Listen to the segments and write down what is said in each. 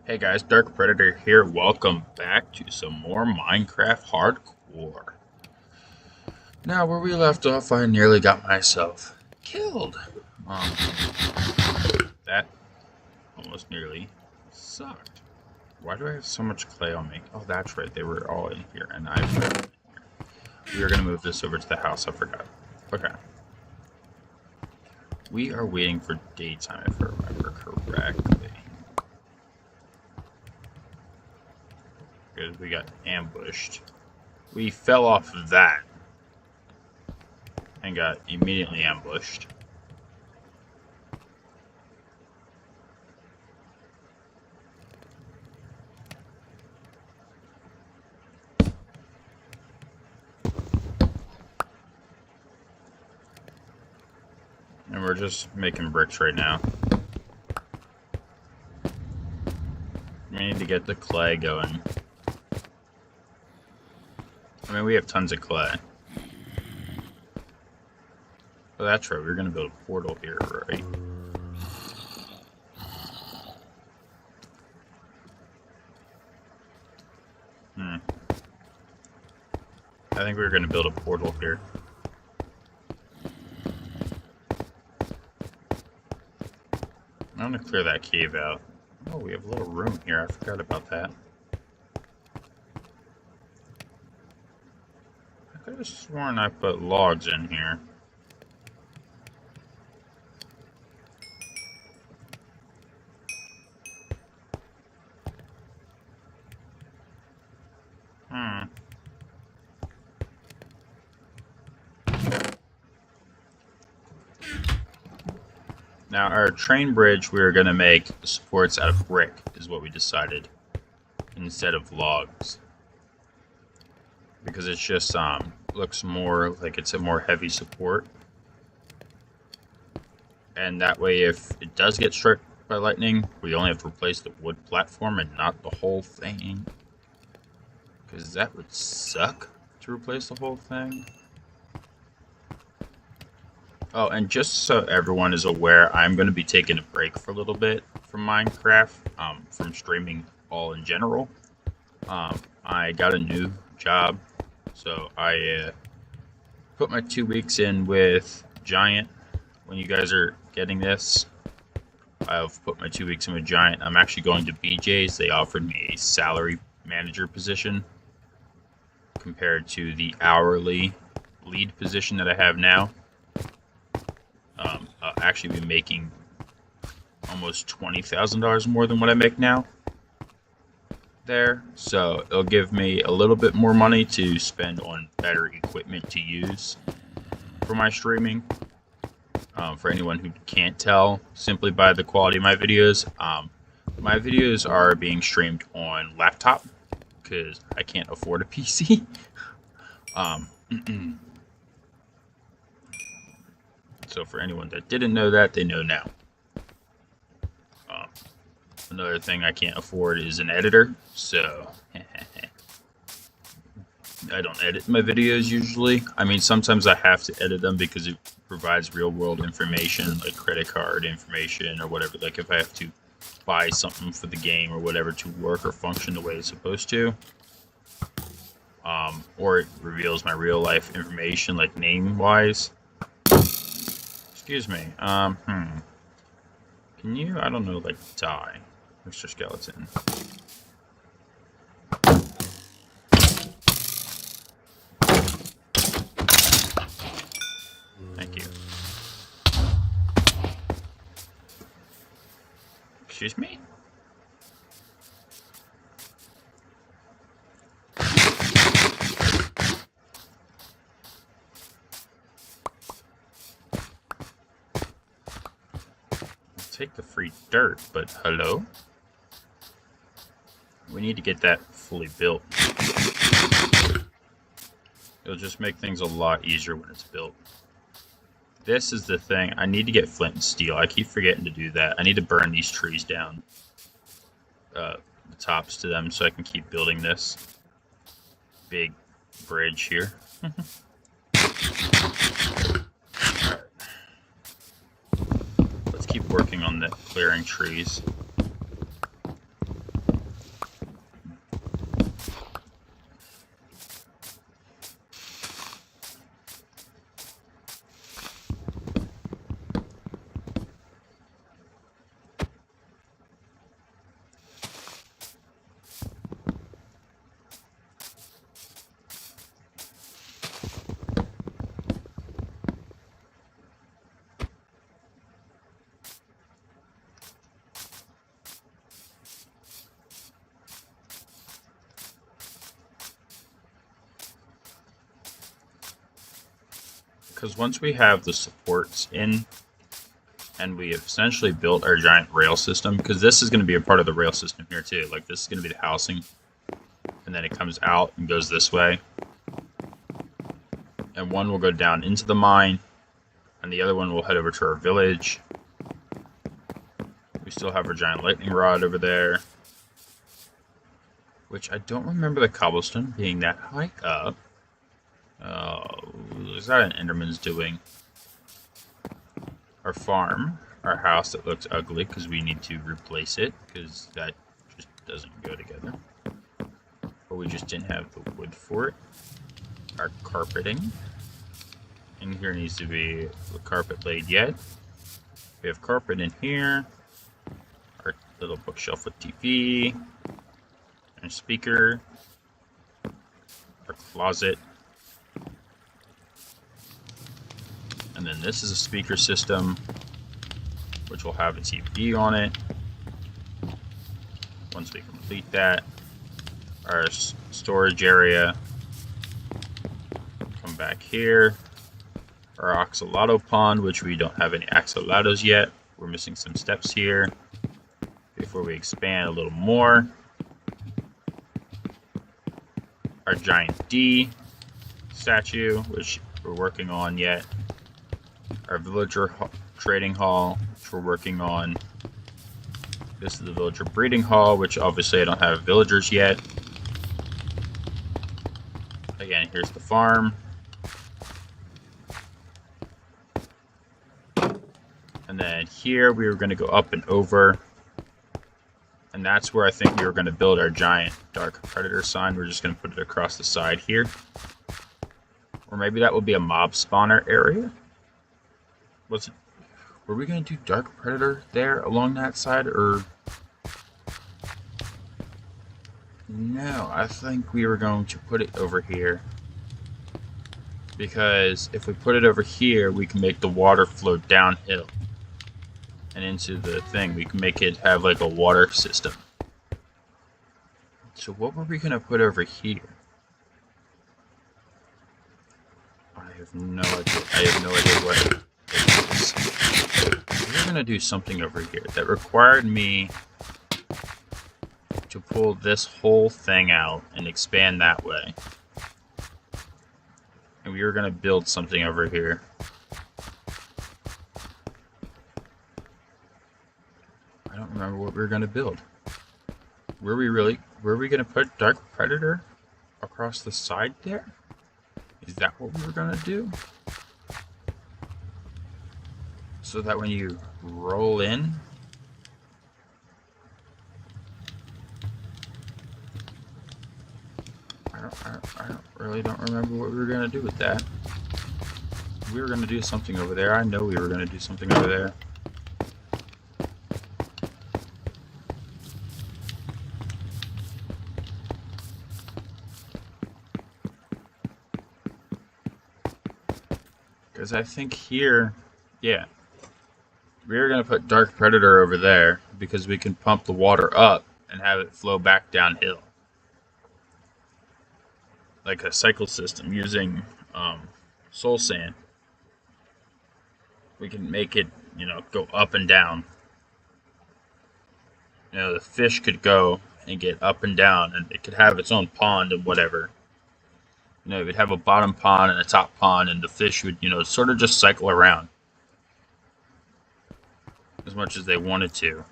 Hey guys, Dark Predator here. Welcome back to some more Minecraft Hardcore. Now, where we left off, I nearly got myself killed. Um, that almost nearly sucked. Why do I have so much clay on me? Oh, that's right, they were all in here, and I put them in here. We are going to move this over to the house, I forgot. Okay. We are waiting for daytime, if I remember correctly. Because we got ambushed. We fell off of that and got immediately ambushed. And we're just making bricks right now. We need to get the clay going. I mean, we have tons of clay. Oh, that's right, we're gonna build a portal here, right? I think we were gonna build a portal here. I'm gonna clear that cave out. Oh, we have a little room here, I forgot about that. I could have sworn I put logs in here. Now, our train bridge we are going to make the supports out of brick, is what we decided, instead of logs. Because it's just, looks more like it's a more heavy support. And that way, if it does get struck by lightning, we only have to replace the wood platform and not the whole thing. Because that would suck to replace the whole thing. Oh, and just so everyone is aware, I'm going to be taking a break for a little bit from Minecraft, from streaming all in general. I got a new job, so I put my 2 weeks in with Giant. When you guys are getting this, I've put my 2 weeks in with Giant. I'm actually going to BJ's. They offered me a salary manager position compared to the hourly lead position that I have now. I'll actually be making almost $20,000 more than what I make now there. So it'll give me a little bit more money to spend on better equipment to use for my streaming. For anyone who can't tell simply by the quality of my videos are being streamed on laptop because I can't afford a PC. So for anyone that didn't know that, they know now. Another thing I can't afford is an editor, so I don't edit my videos usually. I mean, sometimes I have to edit them because it provides real world information, like credit card information or whatever. Like if I have to buy something for the game or whatever to work or function the way it's supposed to. Or it reveals my real life information, like name wise. Excuse me. Can you, I don't know, like, die, Mr. Skeleton? Thank you. Excuse me? Take the free dirt, but hello? We need to get that fully built. It'll just make things a lot easier when it's built. This is the thing. I need to get flint and steel. I keep forgetting to do that. I need to burn these trees down. The tops to them so I can keep building this big bridge here. Let's keep working on the clearing trees. because once we have the supports in, and we have essentially built our giant rail system, because this is going to be a part of the rail system here too. Like this is going to be the housing, and then it comes out and goes this way. And one will go down into the mine, and the other one will head over to our village. We still have our giant lightning rod over there, which I don't remember the cobblestone being that high up. Oh, is that an Enderman's doing? Our farm, our house that looks ugly because we need to replace it because that just doesn't go together. But we just didn't have the wood for it. Our carpeting. In here needs to be the carpet laid yet. We have carpet in here. Our little bookshelf with TV. And speaker. Our closet. And then this is a speaker system, which will have a TV on it. Once we complete that, our storage area. Come back here. Our axolotl pond, which we don't have any axolotls yet. We're missing some steps here before we expand a little more. Our giant D statue, which we're working on yet. Our villager trading hall, which we're working on. This is the villager breeding hall, which obviously I don't have villagers yet. Again, here's the farm. And then here we were going to go up and over. And that's where I think we were going to build our giant dark predator sign. We're just going to put it across the side here. Or maybe that will be a mob spawner area. Were we going to do dark predator there along that side, or no? I think we were going to put it over here, because if we put it over here, we can make the water flow downhill and into the thing. We can make it have like a water system. So what were we going to put over here? I have no idea. I have no idea what it is. We're going to do something over here that required me to pull this whole thing out and expand that way. And we were going to build something over here. I don't remember what we were going to build. Were we going to put Dark Predator across the side there? Is that what we were going to do? So that when you roll in, I really don't remember what we were going to do with that. We were going to do something over there. I know we were going to do something over there. Because I think here, yeah, we were going to put Dark Predator over there because we can pump the water up and have it flow back downhill. Like a cycle system using soul sand. We can make it, go up and down. The fish could go and get up and down, and it could have its own pond and whatever. It would have a bottom pond and a top pond, and the fish would, sort of just cycle around as much as they wanted to.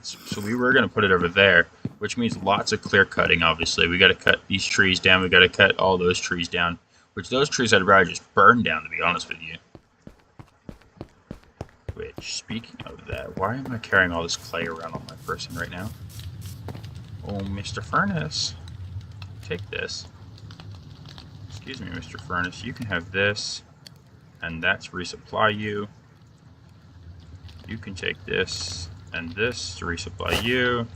So we were going to put it over there, which means lots of clear cutting, obviously. We got to cut these trees down. We got to cut all those trees down, which those trees I'd rather just burn down, to be honest with you. Which, speaking of that, why am I carrying all this clay around on my person right now? Oh, Mr. Furnace, take this. Excuse me, Mr. Furnace, you can have this, and that's resupply you. You can take this and this to resupply you.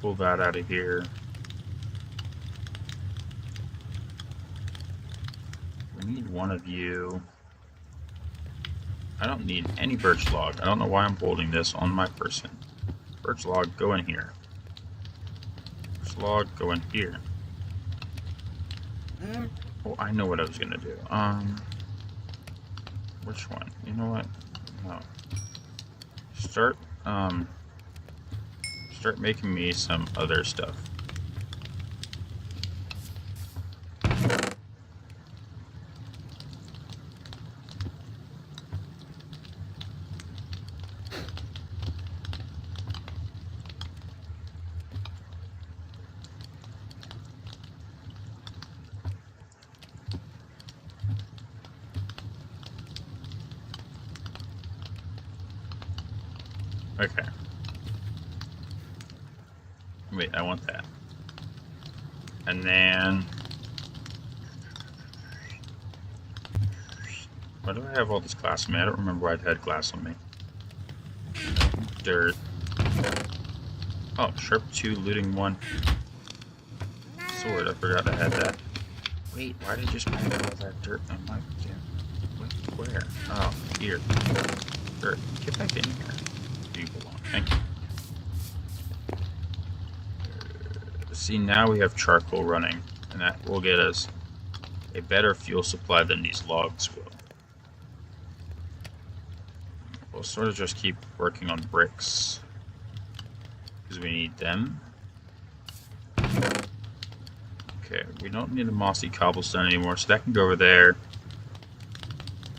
pull that out of here. We need one of you. I don't need any birch log. I don't know why I'm holding this on my person. Birch log, go in here. Birch log, go in here. Oh, I know what I was gonna do. Which one? You know what? No. Start making me some other stuff. Okay. Wait, I want that. And then... why do I have all this glass on me? I don't remember why I had glass on me. Dirt. Oh, sharp 2, looting 1. Sword, I forgot I had that. Wait, why did I just put all that dirt on my... where? Oh, here. Dirt. Get back in here. You belong. Thank you. See, now we have charcoal running, and that will get us a better fuel supply than these logs will. We'll sort of just keep working on bricks, because we need them. Okay, we don't need the mossy cobblestone anymore, so that can go over there.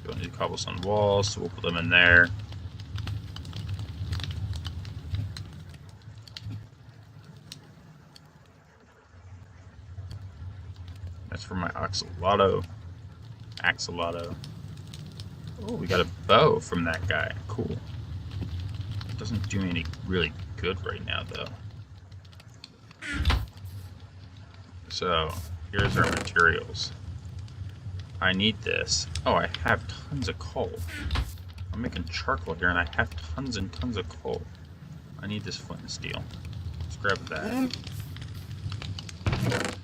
We don't need cobblestone walls, so we'll put them in there. That's for my axolotl. Oh, we got a bow from that guy. Cool. It doesn't do me any really good right now, though. So, here's our materials. I need this. Oh, I have tons of coal. I'm making charcoal here, and I have tons and tons of coal. I need this flint and steel. Let's grab that.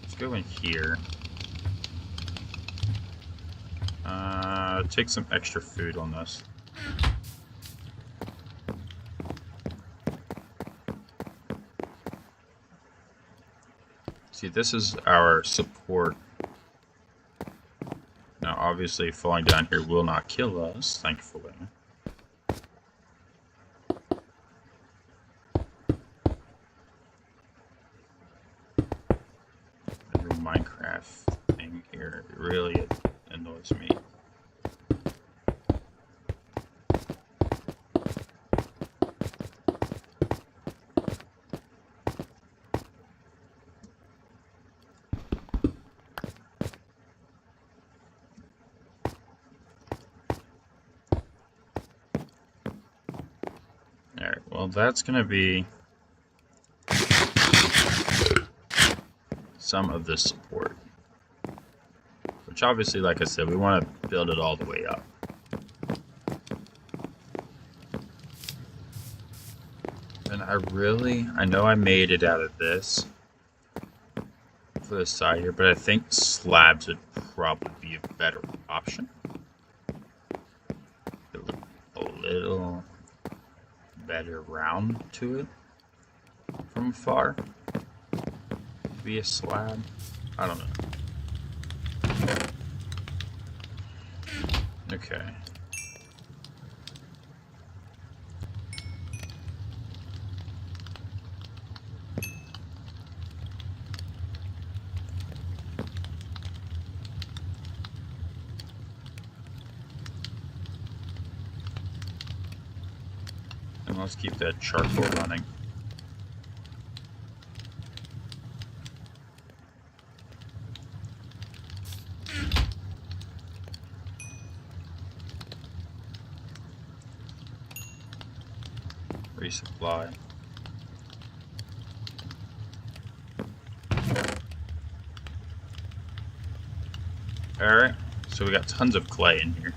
Let's go in here. Take some extra food on this. See, this is our support. Now, obviously, falling down here will not kill us, thankfully. The Minecraft thing here, it really annoys me. Alright, well that's going to be some of this support. Which obviously, like I said, we want to build it all the way up. And I know I made it out of this for the side here, but I think slabs would probably be a better option. It would a little better round to it from afar. Be a slab. I don't know. Okay. And let's keep that charcoal running. Resupply. Alright, so we got tons of clay in here.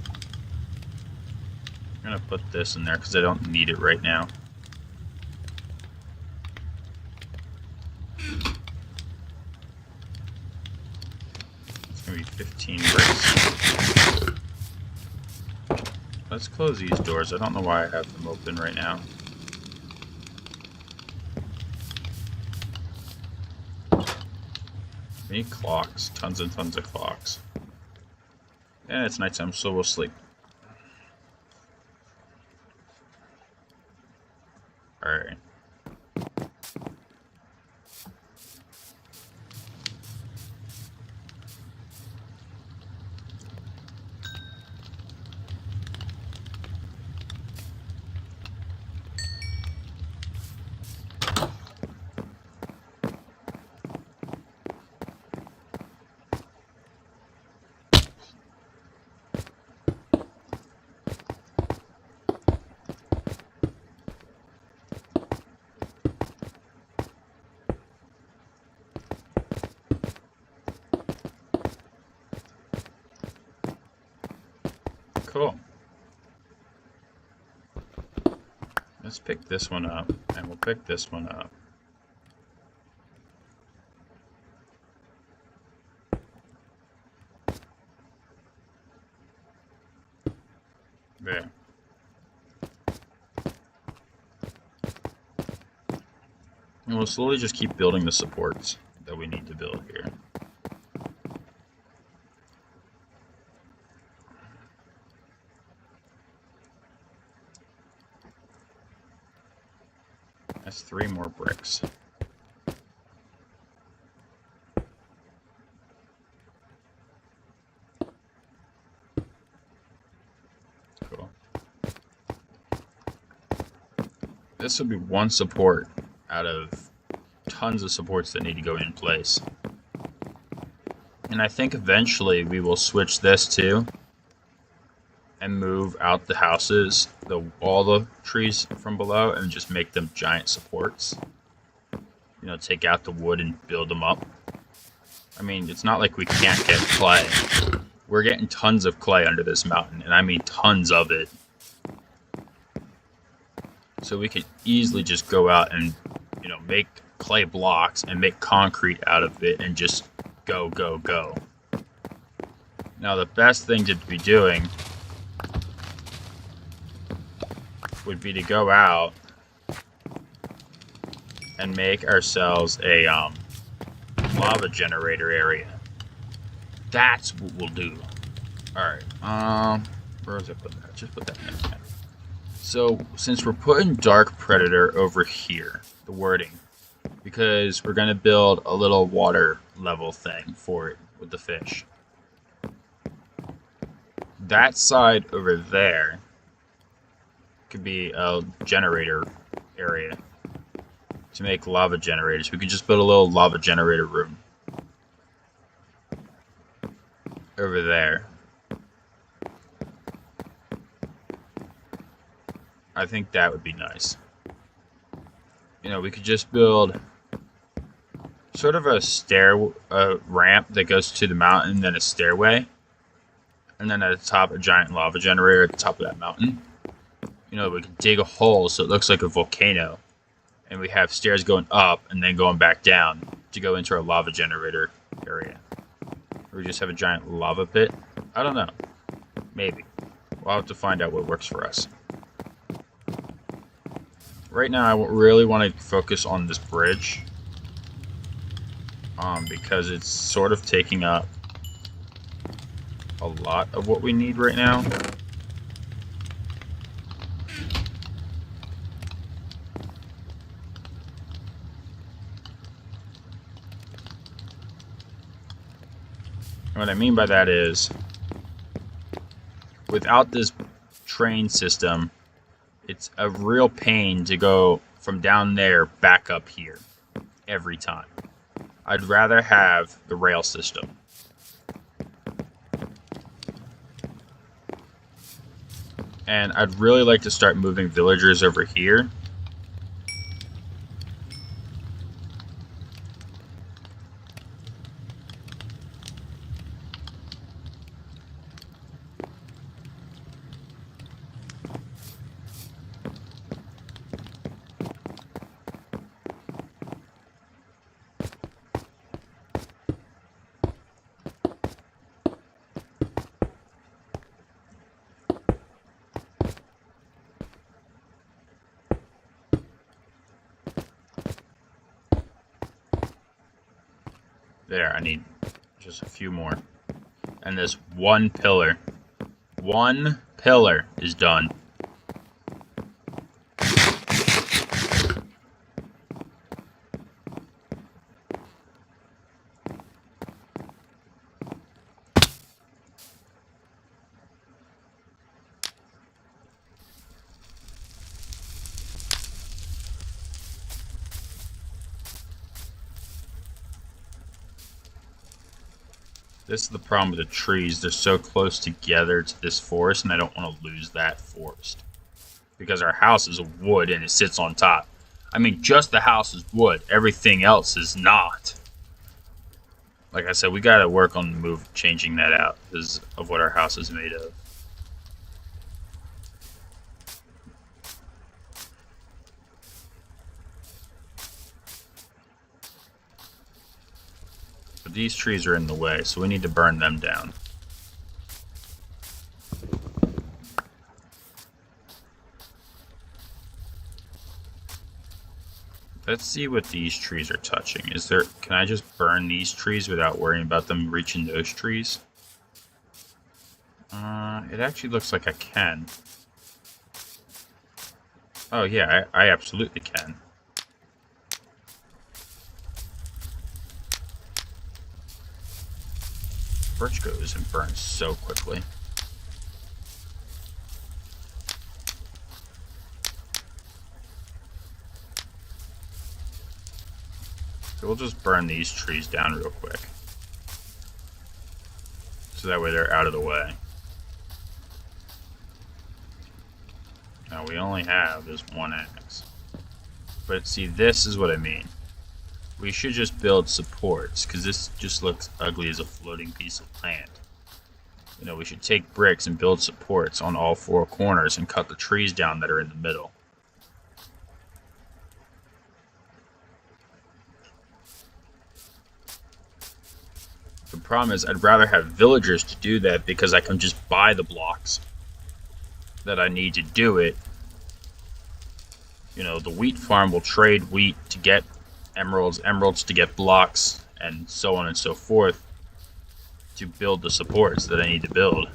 I'm gonna put this in there because I don't need it right now. Maybe 15 bricks. Let's close these doors. I don't know why I have them open right now. We need clocks. Tons and tons of clocks. And it's nighttime, so we'll sleep. Alright. Cool. Let's pick this one up, and we'll pick this one up. There. And we'll slowly just keep building the supports that we need to build here. That's 3 more bricks. Cool. This will be one support out of tons of supports that need to go in place. And I think eventually we will switch this too and move out the houses, all the trees from below, and just make them giant supports. You know, take out the wood and build them up. I mean, it's not like we can't get clay. We're getting tons of clay under this mountain, and I mean tons of it. So we could easily just go out and, you know, make clay blocks and make concrete out of it and just go, go, go. Now the best thing to be doing would be to go out and make ourselves a lava generator area. That's what we'll do. Alright, where was I putting that? Just put that in there. So, since we're putting Dark Predator over here, the wording, because we're going to build a little water level thing for it with the fish. That side over there could be a generator area to make lava generators. We could just build a little lava generator room over there. I think that would be nice. You know, we could just build sort of a ramp that goes to the mountain, then a stairway, and then at the top a giant lava generator at the top of that mountain. You know, we could dig a hole so it looks like a volcano, and we have stairs going up and then going back down to go into our lava generator area. Or we just have a giant lava pit. I don't know. Maybe. We'll have to find out what works for us. Right now, I really want to focus on this bridge, because it's sort of taking up a lot of what we need right now. And what I mean by that is, without this train system, it's a real pain to go from down there back up here every time. I'd rather have the rail system. And I'd really like to start moving villagers over here. There, I need just a few more. And this one pillar is done. This is the problem with the trees. They're so close together to this forest, and I don't want to lose that forest. Because our house is wood and it sits on top. I mean, just the house is wood. Everything else is not. Like I said, we gotta work on the move, changing that out because of what our house is made of. But these trees are in the way, so we need to burn them down. Let's see what these trees are touching. Can I just burn these trees without worrying about them reaching those trees? It actually looks like I can. Oh yeah, I absolutely can. Birch goes and burns so quickly. So we'll just burn these trees down real quick. So that way they're out of the way. Now we only have this one axe. But see, this is what I mean. We should just build supports, because this just looks ugly as a floating piece of land. You know, we should take bricks and build supports on all four corners and cut the trees down that are in the middle. The problem is I'd rather have villagers to do that because I can just buy the blocks that I need to do it. You know, the wheat farm will trade wheat to get emeralds, emeralds to get blocks, and so on and so forth to build the supports that I need to build.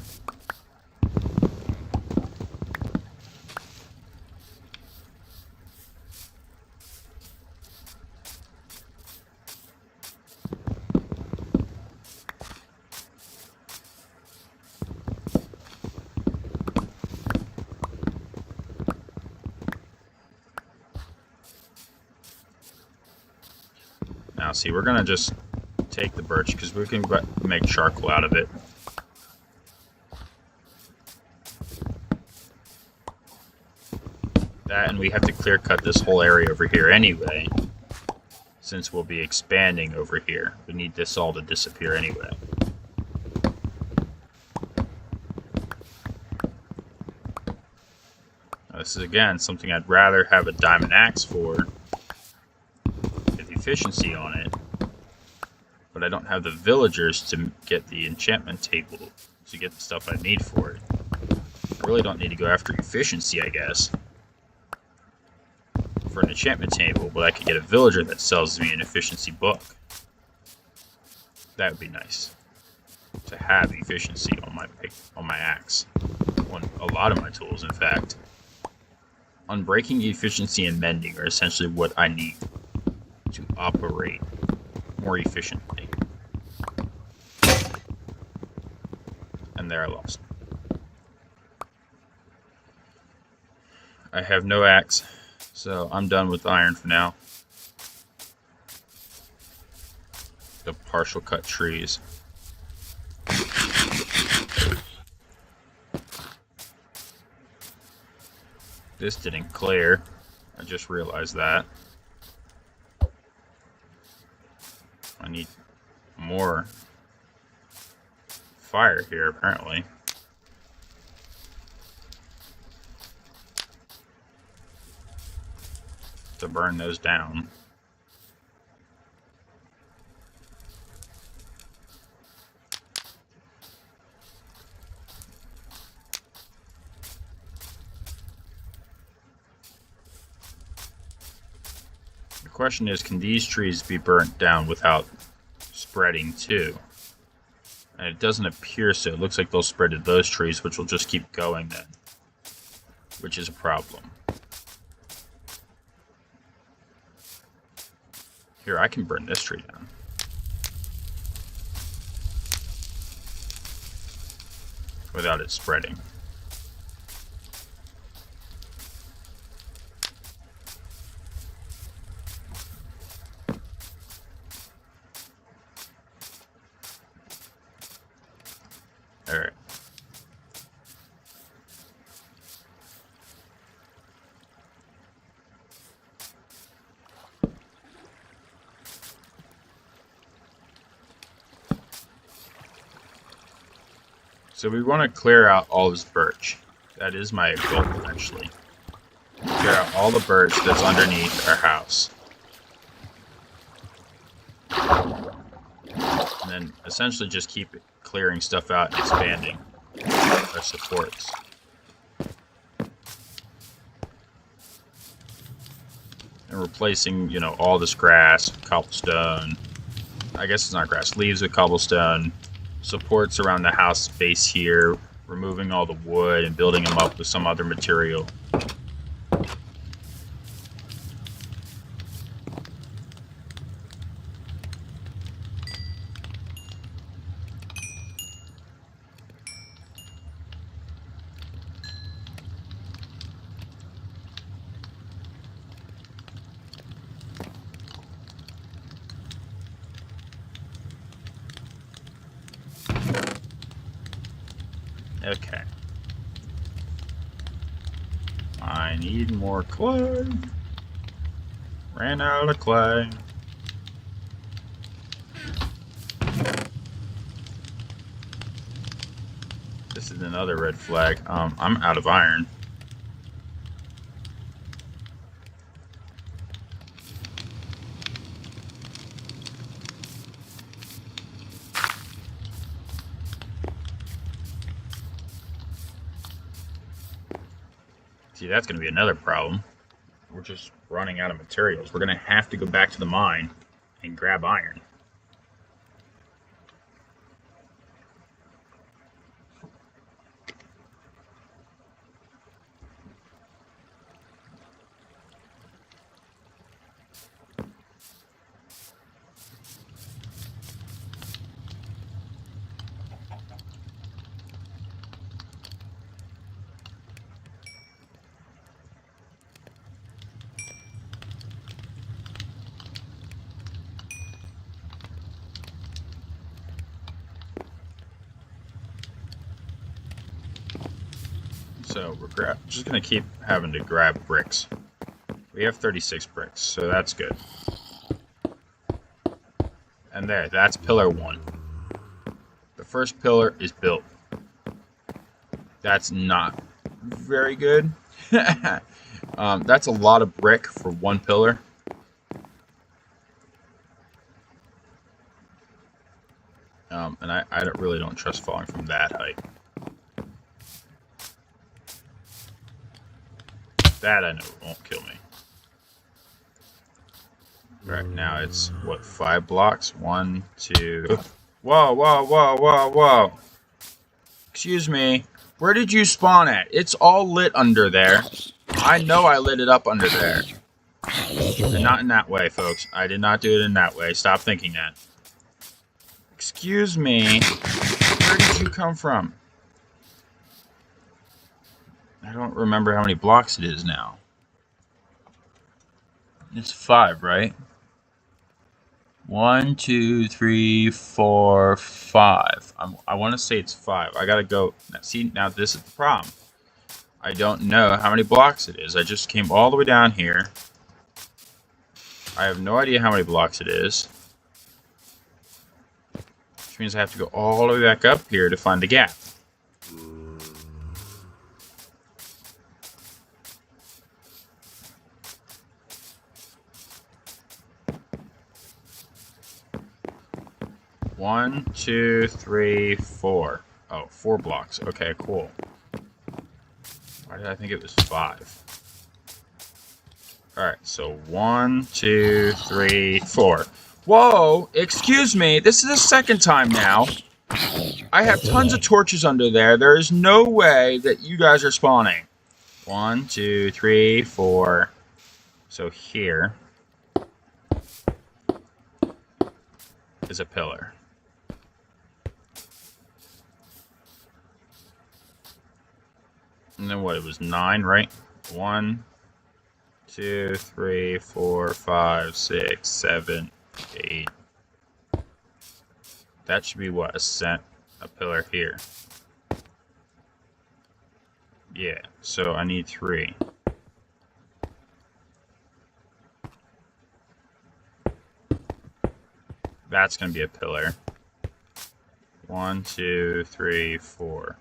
Now, see, we're gonna just take the birch because we can make charcoal out of it. That, and we have to clear cut this whole area over here anyway, since we'll be expanding over here. We need this all to disappear anyway. Now, this is again something I'd rather have a diamond axe for, with efficiency on it. But I don't have the villagers to get the enchantment table to get the stuff I need for it. I really don't need to go after efficiency, I guess, for an enchantment table, but I could get a villager that sells me an efficiency book. That would be nice to have efficiency on my axe, on a lot of my tools, in fact. Unbreaking, efficiency, and mending are essentially what I need to operate more efficiently. And there I lost. I have no axe, so I'm done with iron for now. The partial cut trees. This didn't clear. I just realized that. I need more fire here, apparently. To burn those down. The question is, can these trees be burnt down without spreading too. And it doesn't appear so. It looks like they'll spread to those trees, which will just keep going then. Which is a problem. Here, I can burn this tree down. Without it spreading. Alright. So we want to clear out all this birch. That is my goal, eventually. Clear out all the birch that's underneath our house. And then essentially just keep clearing stuff out and expanding our supports. And replacing, you know, all this grass, cobblestone. I guess it's not grass, leaves with cobblestone. Supports around the house base here, removing all the wood and building them up with some other material. Okay. I need more clay. Ran out of clay. This is another red flag. I'm out of iron. See, that's going to be another problem. We're just running out of materials. We're going to have to go back to the mine and grab iron. So we're just going to keep having to grab bricks. We have 36 bricks, so that's good. And there, that's pillar 1. The first pillar is built. That's not very good. That's a lot of brick for one pillar. And I really don't trust falling from that height. That I know won't kill me. Right now it's, what, 5 blocks? 1, 2... Whoa, whoa, whoa, whoa, whoa. Excuse me. Where did you spawn at? It's all lit under there. I know I lit it up under there. And not in that way, folks. I did not do it in that way. Stop thinking that. Excuse me. Where did you come from? I don't remember how many blocks it is now. It's 5, right? 1, 2, 3, 4, 5. I want to say it's 5. I gotta go. See, now this is the problem. I don't know how many blocks it is. I just came all the way down here. I have no idea how many blocks it is. Which means I have to go all the way back up here to find the gap. One, 2, 3, 4. Oh, 4 blocks. Okay, cool. Why did I think it was 5? Alright, so 1, 2, 3, 4. Whoa, excuse me. This is the second time now. I have tons of torches under there. There is no way that you guys are spawning. 1, 2, 3, 4. So here is a pillar. And then what? It was 9, right? 1, 2, 3, 4, 5, 6, 7, 8. That should be what? A pillar here. Yeah, so I need 3. That's going to be a pillar. 1, 2, 3, 4.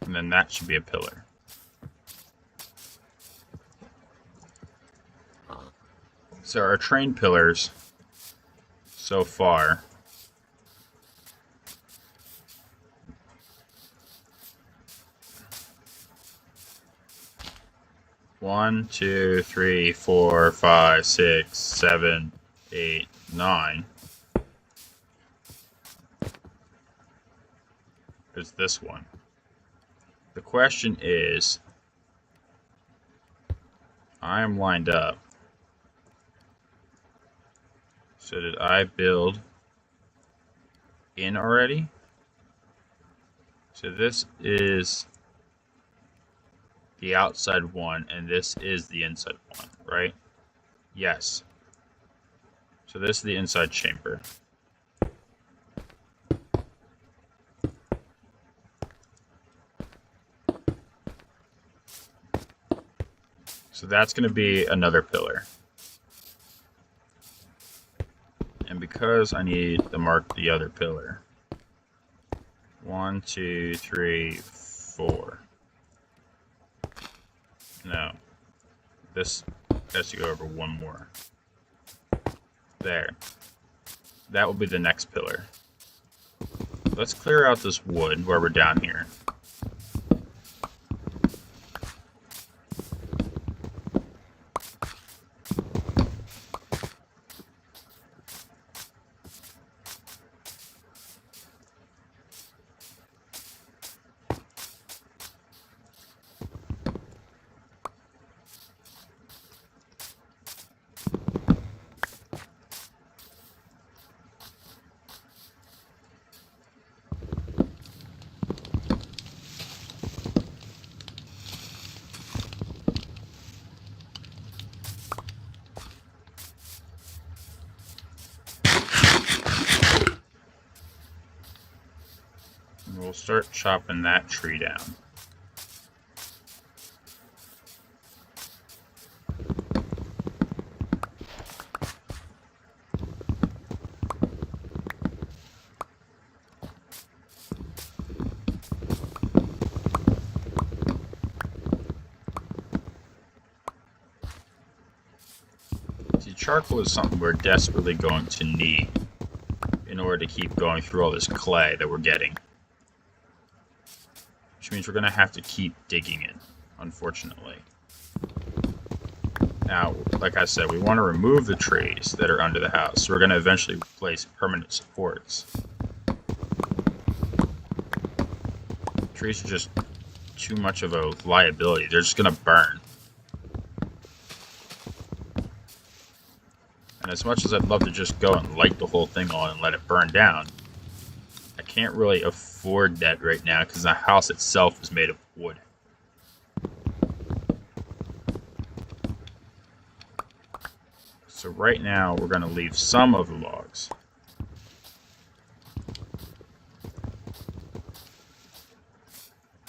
And then that should be a pillar. So our train pillars so far One, 2, 3, 4, 5, 6, 7, 8, 9. Is this one. The question is, I am lined up. So did I build in already? So this is the outside one, and this is the inside one, right? Yes. So this is the inside chamber. So that's going to be another pillar. And because I need to mark the other pillar, 1, 2, 3, 4. No, this has to go over one more. There. That will be the next pillar. Let's clear out this wood while we're down here. We'll start chopping that tree down. See, charcoal is something we're desperately going to need in order to keep going through all this clay that we're getting. Which means we're going to have to keep digging it, unfortunately. Now, like I said, we want to remove the trees that are under the house. So we're going to eventually place permanent supports. Trees are just too much of a liability. They're just going to burn. And as much as I'd love to just go and light the whole thing on and let it burn down, I can't really afford that right now because the house itself is made of wood. So right now we're going to leave some of the logs.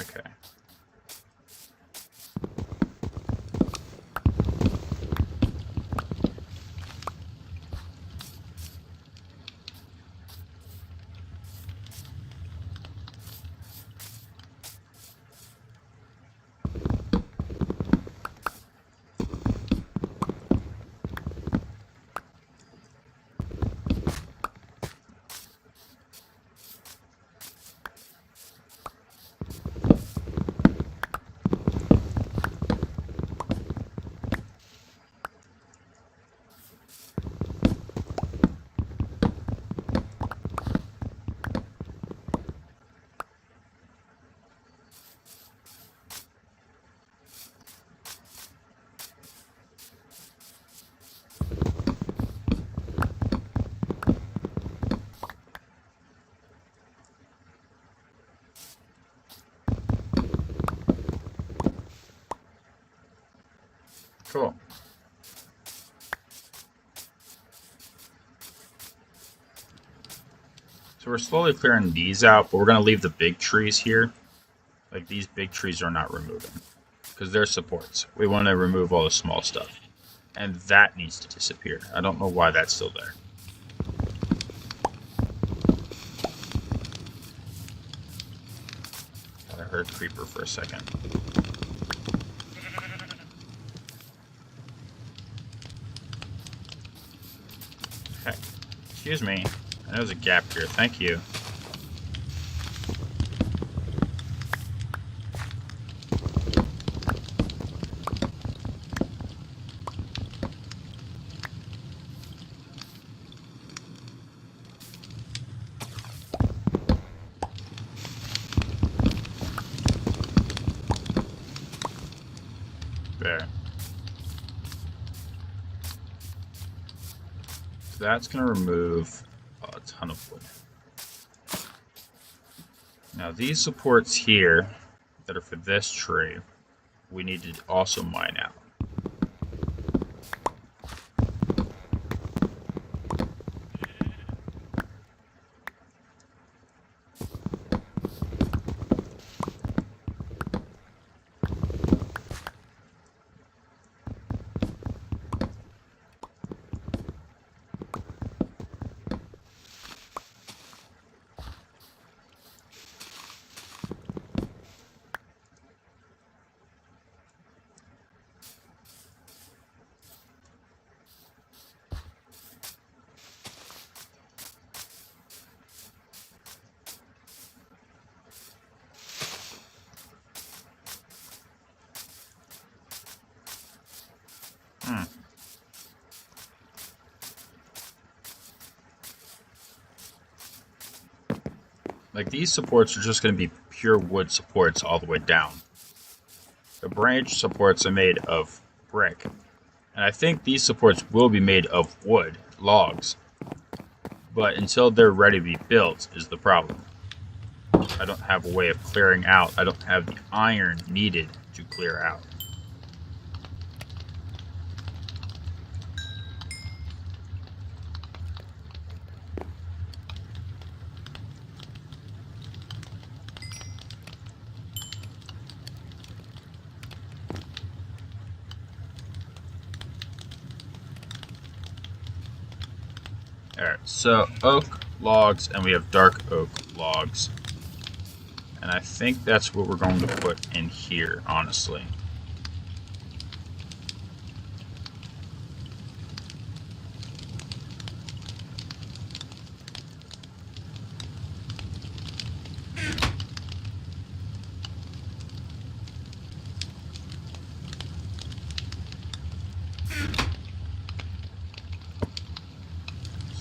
Okay. Cool. So we're slowly clearing these out, but we're going to leave the big trees here. Like, these big trees are not removing because they're supports. We want to remove all the small stuff. And that needs to disappear. I don't know why that's still there. I heard a creeper for a second. Heck. Excuse me. I know there's a gap here. Thank you. There. So that's going to remove a ton of wood. Now these supports here that are for this tree, we need to also mine out. Like, these supports are just going to be pure wood supports all the way down. The branch supports are made of brick. And I think these supports will be made of wood, logs. But until they're ready to be built is the problem. I don't have a way of clearing out. I don't have the iron needed to clear out. Alright, so oak logs, and we have dark oak logs. And I think that's what we're going to put in here, honestly.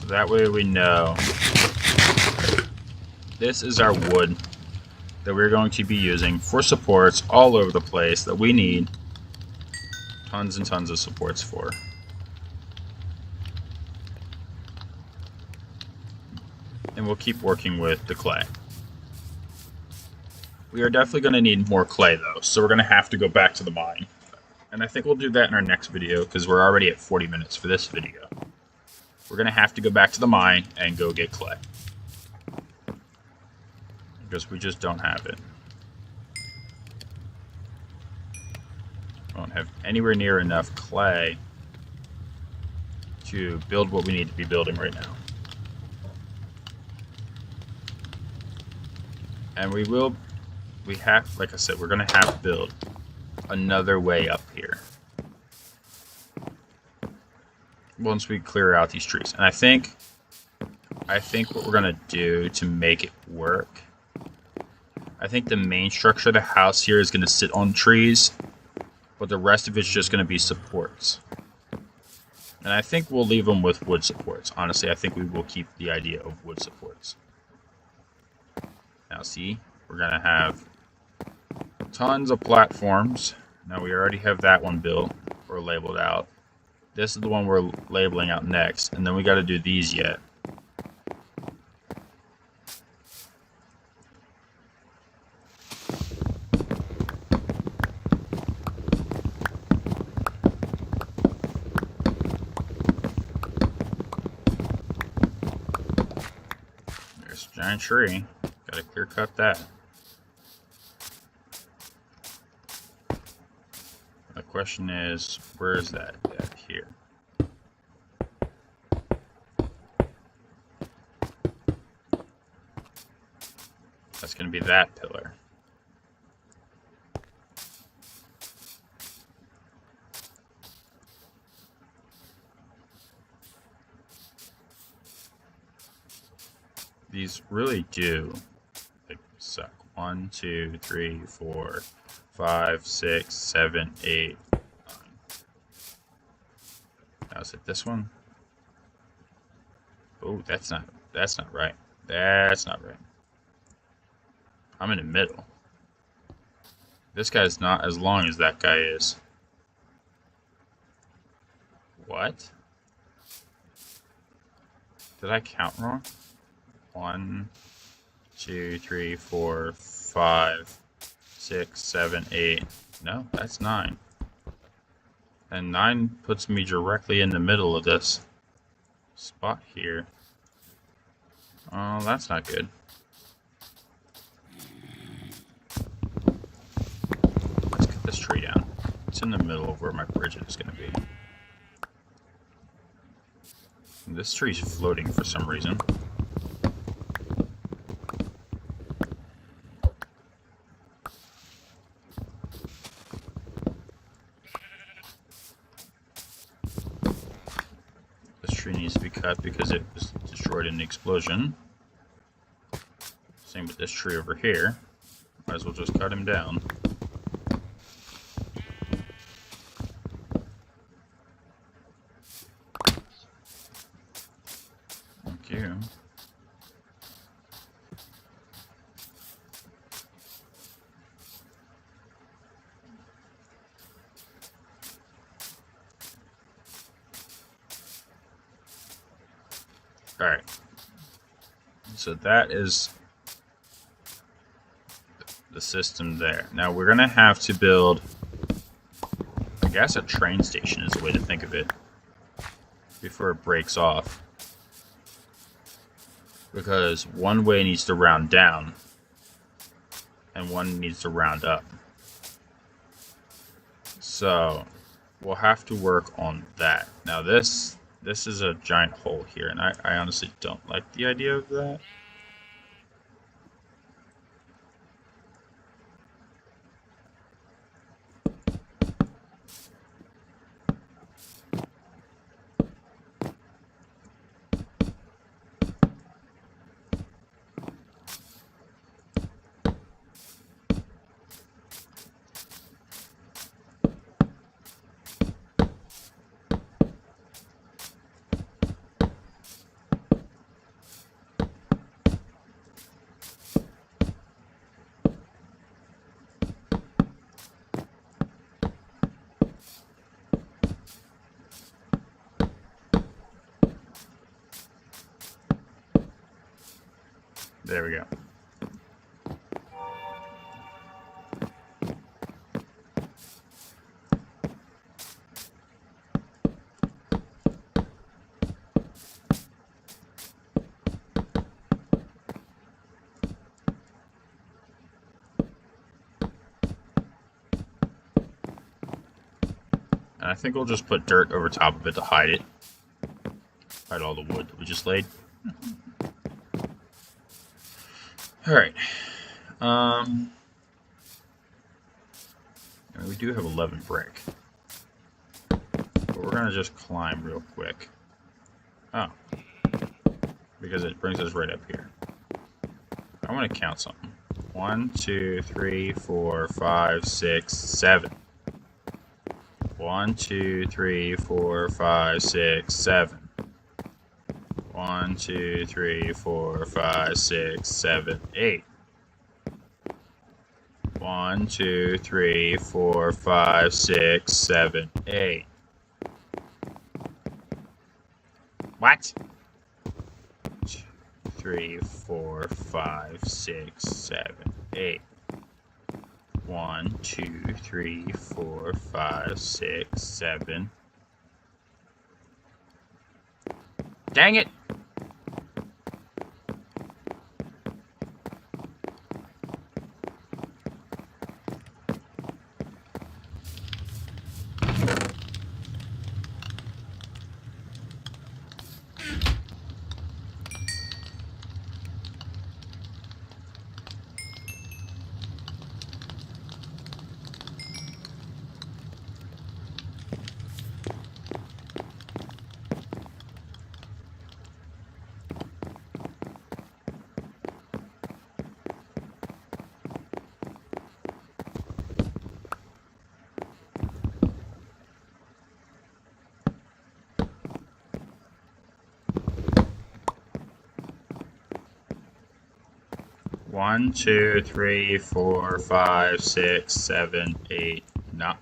That way we know this is our wood that we're going to be using for supports all over the place that we need tons and tons of supports for. And we'll keep working with the clay. We are definitely going to need more clay though, so we're going to have to go back to the mine. And I think we'll do that in our next video because we're already at 40 minutes for this video. We're going to have to go back to the mine and go get clay. Because we just don't have it. We don't have anywhere near enough clay to build what we need to be building right now. And we have, like I said, we're going to have to build another way up here. Once we clear out these trees. And I think what we're gonna do to make it work, I think the main structure of the house here is gonna sit on trees, but the rest of it's just gonna be supports. And I think we'll leave them with wood supports. Honestly, I think we will keep the idea of wood supports. Now see, we're gonna have tons of platforms. Now we already have that one built or labeled out. This is the one we're labeling out next, and then we got to do these yet. giant tree. Gotta clear cut that. The question is, where is that? Here. That's going to be that pillar. These really do suck. 1, 2, 3, 4, 5, 6, 7, 8, 9. Now is it this one? Oh, that's not right. That's not right. I'm in the middle. This guy's not as long as that guy is. What? Did I count wrong? 1, 2, 3, 4, 5, 6, 7, 8. No, that's 9. And 9 puts me directly in the middle of this spot here. Oh, that's not good. Let's cut this tree down. It's in the middle of where my bridge is going to be. And this tree's floating for some reason. This tree needs to be cut because it was destroyed in the explosion. Same with this tree over here. Might as well just cut him down. Thank you. Alright. So that is the system there. Now we're going to have to build, I guess, a train station is the way to think of it, before it breaks off. Because one way needs to round down, and one needs to round up. So we'll have to work on that. Now this is a giant hole here, and I honestly don't like the idea of that. There we go. And I think we'll just put dirt over top of it to hide it. Hide all the wood that we just laid. Alright. We do have 11 brick. But we're going to just climb real quick. Oh. Because it brings us right up here. I want to count something. 1, 2, 3, 4, 5, 6, 7. 1, 2, 3, 4, 5, 6, 7. 1, 2, 3, 4, 5, 6, 7, 8. 1, 2, 3, 4, 5, 6, 7, 8. What? 2, 3, 4, 5, 6, 7, 8. 1, 2, 3, 4, 5, 6, 7. Dang it! 1, 2, 3, 4, 5, 6, 7, 8. No.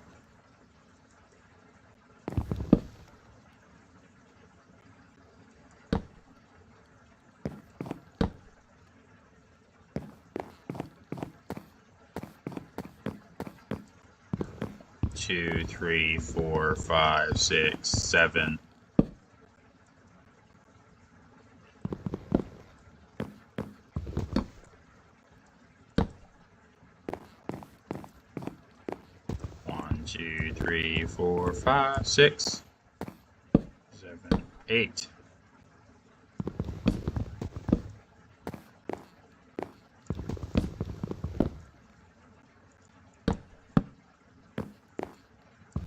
Two, 3, 4, 5, 6, 7. One, 2, 3, 4, 5, 6, 7, 8.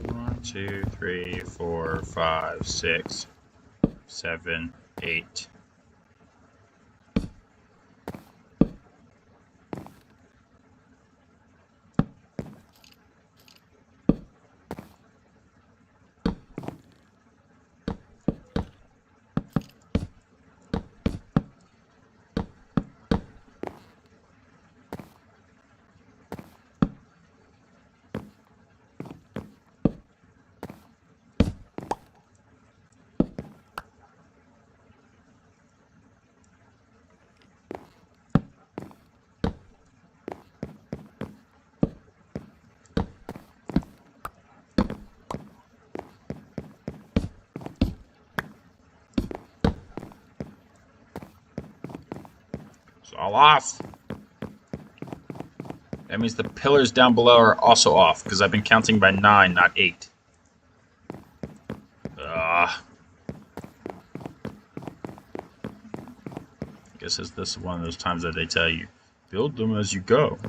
One, 2, 3, 4, 5, 6, 7, 8. It's all off. That means the pillars down below are also off, because I've been counting by 9, not 8. I guess this is one of those times that they tell you, build them as you go.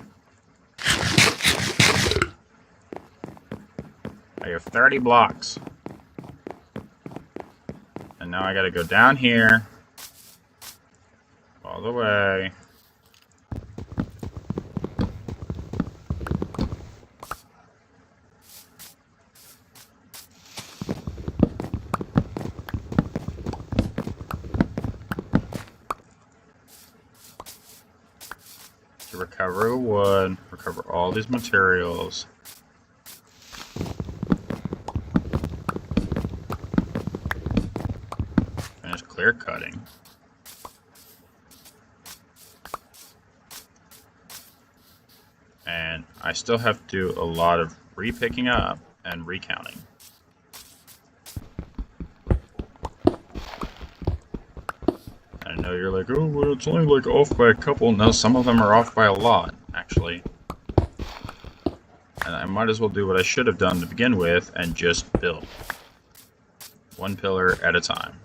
I have 30 blocks. And now I gotta go down here, all the way. To recover wood, recover all these materials. Finish clear cutting. And I still have to do a lot of re-picking up and recounting. I know you're like, oh, well, it's only like off by a couple. No, some of them are off by a lot, actually. And I might as well do what I should have done to begin with and just build. One pillar at a time.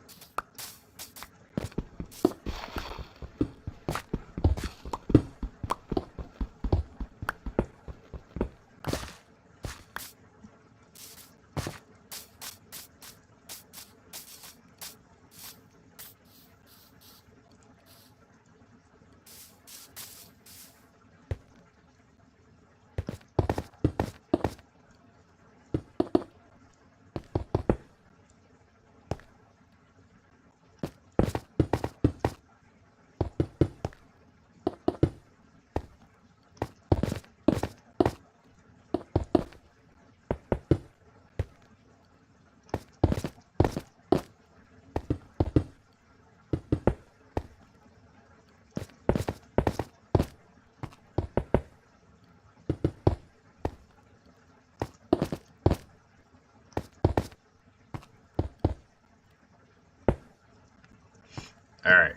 Alright.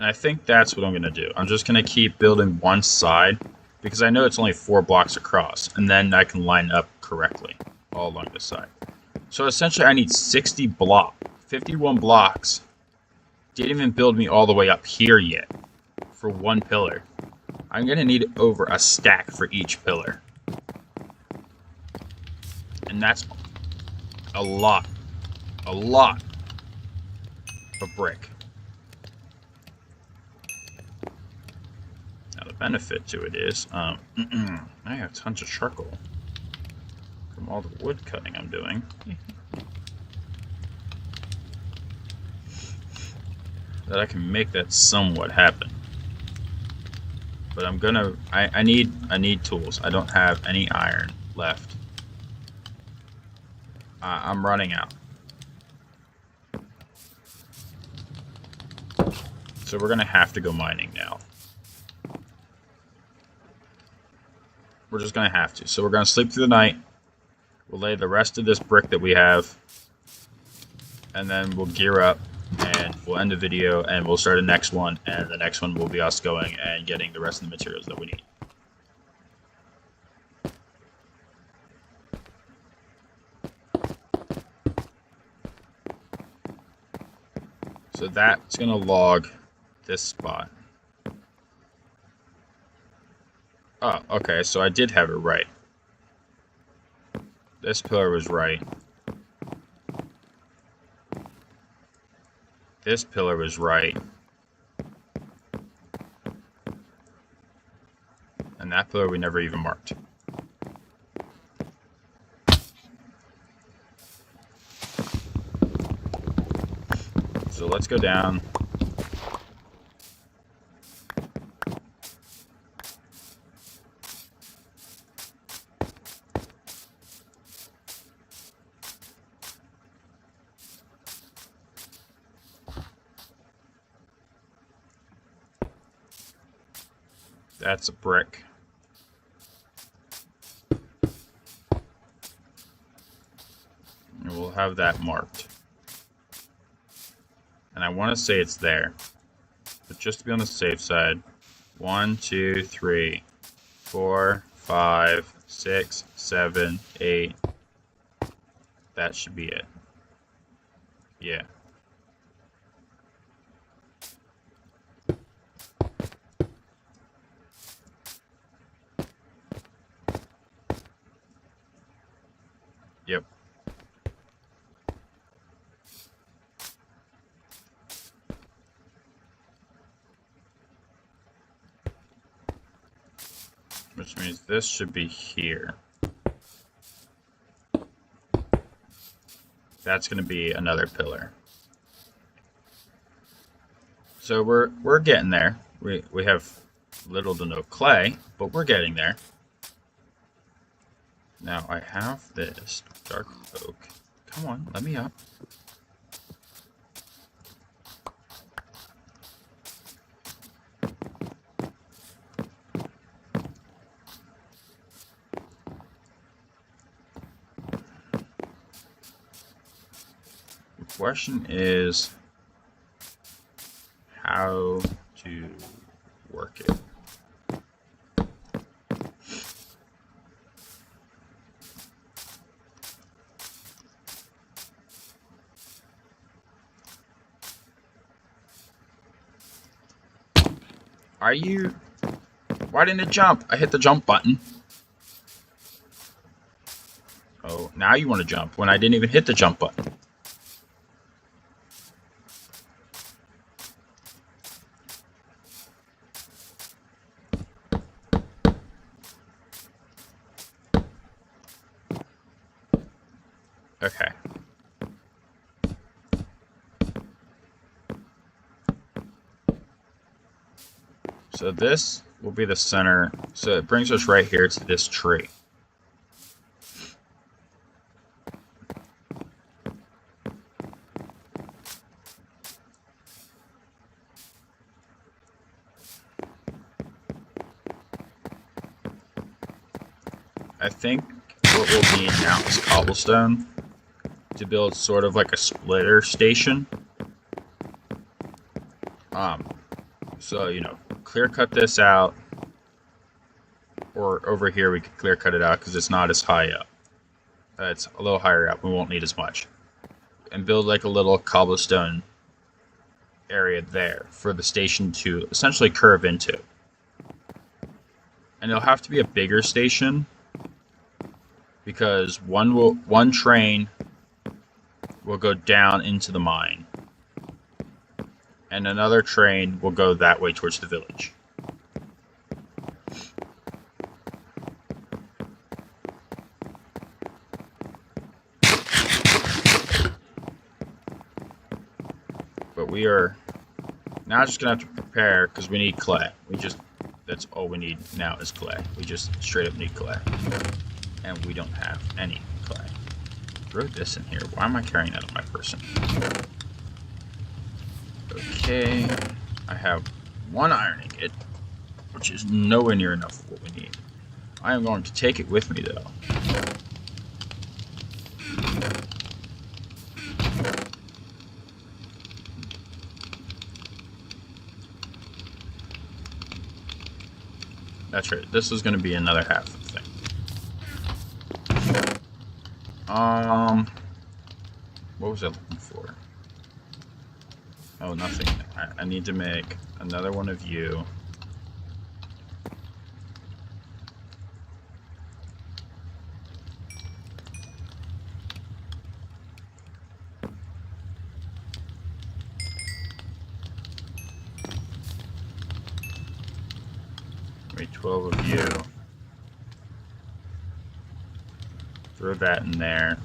I think that's what I'm going to do. I'm just going to keep building one side, because I know it's only 4 blocks across, and then I can line up correctly all along the side. So essentially I need 60 blocks, 51 blocks. Didn't even build me all the way up here yet for one pillar. I'm going to need over a stack for each pillar. And that's a lot of brick. Now the benefit to it is, I have tons of charcoal from all the wood cutting I'm doing. That I can make that somewhat happen. But I need tools. I don't have any iron left. I'm running out. So we're gonna have to go mining now. We're just gonna have to. So we're gonna sleep through the night. We'll lay the rest of this brick that we have, and then we'll gear up, and we'll end the video, and we'll start the next one, and the next one will be us going and getting the rest of the materials that we need. So that's gonna log this spot. Oh, okay, so I did have it right. This pillar was right. This pillar was right. And that pillar we never even marked. So let's go down. That's a brick. And we'll have that marked. And I want to say it's there. But just to be on the safe side, 1, 2, 3, 4, 5, 6, 7, 8. That should be it. Yeah. Yep. Which means this should be here. That's going to be another pillar. So we're getting there. We have little to no clay, but we're getting there. Now I have this dark oak. Come on, let me up. The question is how to work it. Are you... Why didn't it jump? I hit the jump button. Oh, now you want to jump when I didn't even hit the jump button. Okay. So this will be the center. So it brings us right here to this tree. I think what we'll need now is cobblestone to build sort of like a splitter station. So, you know, clear cut this out, or over here we could clear cut it out because it's not as high up. It's a little higher up, we won't need as much. And build like a little cobblestone area there for the station to essentially curve into. And it'll have to be a bigger station because one train will go down into the mine, and another train will go that way towards the village. But we are now just gonna have to prepare because we need clay. We just That's all we need now is clay. We just straight up need clay. And we don't have any clay. Throw this in here. Why am I carrying that on my person? Okay. I have 1 iron ingot, which is nowhere near enough for what we need. I am going to take it with me, though. That's right. This is going to be another half of the thing. What was I looking for? Oh, nothing. I need to make another one of you. Make 12 of you. Throw that in there.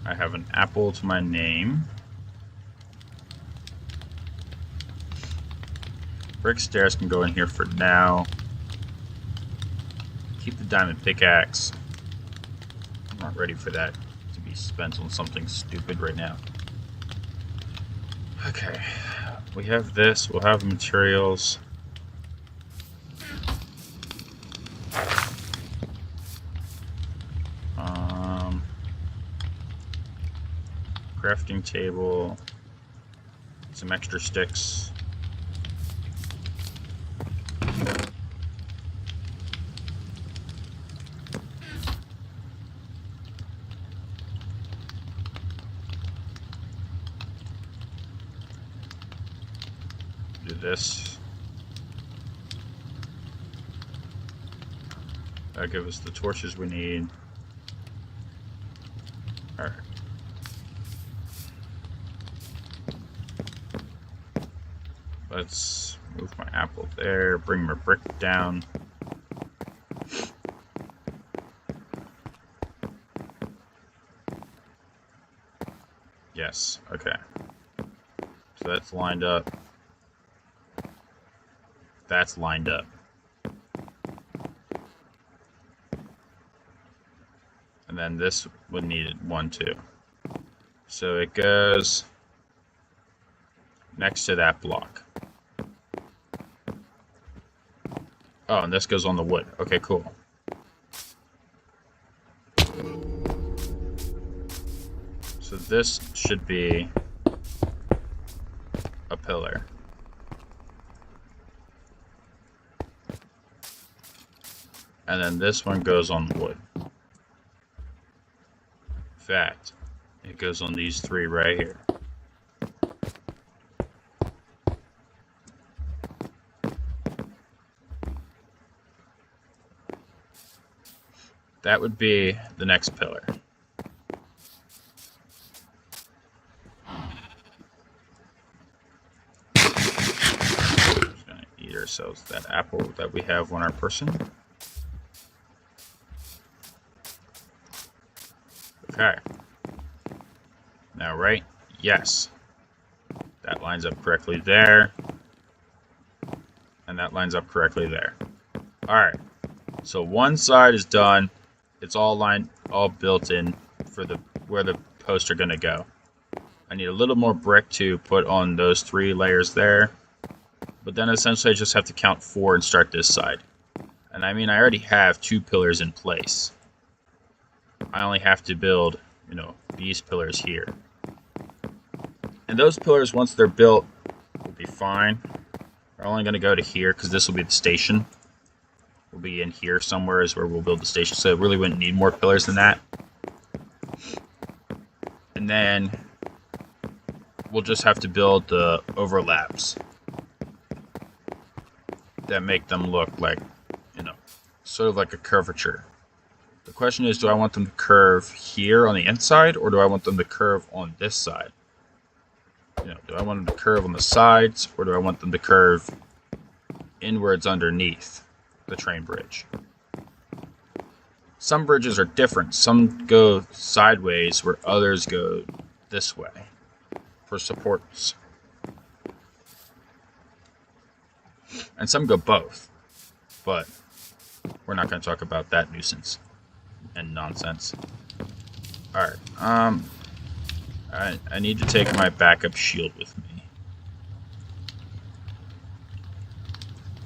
I have an apple to my name. Brick stairs can go in here for now. Keep the diamond pickaxe. I'm not ready for that to be spent on something stupid right now. Okay, we have this. We'll have materials. Crafting table. Some extra sticks. Do this. That'll give us the torches we need. Alright. Let's move my apple there, bring my brick down. Yes, okay. So that's lined up. That's lined up. And then this would need one too. So it goes next to that block. Oh, and this goes on the wood. Okay, cool. So this should be a pillar. And then this one goes on wood. In fact, it goes on these 3 right here. That would be the next pillar. Just gonna eat ourselves that apple that we have on our person. Okay. Now, right? Yes. That lines up correctly there. And that lines up correctly there. Alright. So one side is done. It's all built in for where the posts are gonna go. I need a little more brick to put on those 3 layers there. But then essentially I just have to count 4 and start this side. And I mean, I already have 2 pillars in place. I only have to build, these pillars here. And those pillars, once they're built, will be fine. We're only going to go to here because this will be the station. We'll be in here somewhere is where we'll build the station. So it really wouldn't need more pillars than that. And then we'll just have to build the overlaps that make them look like, sort of like a curvature. The question is, do I want them to curve here on the inside, or do I want them to curve on this side? Do I want them to curve on the sides, or do I want them to curve inwards underneath the train bridge? Some bridges are different. Some go sideways, where others go this way for supports. and some go both. But we're not going to talk about that nuisance and nonsense. All right. I need to take my backup shield with me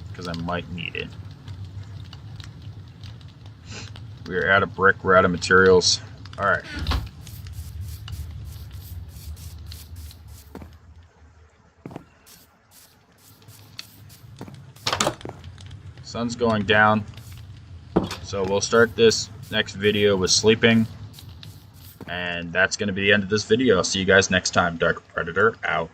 because I might need it. We're out of brick. We're out of materials. All right. Sun's going down, so we'll start this next video with sleeping, and that's going to be the end of this video. I'll see you guys next time. Dark Predator out.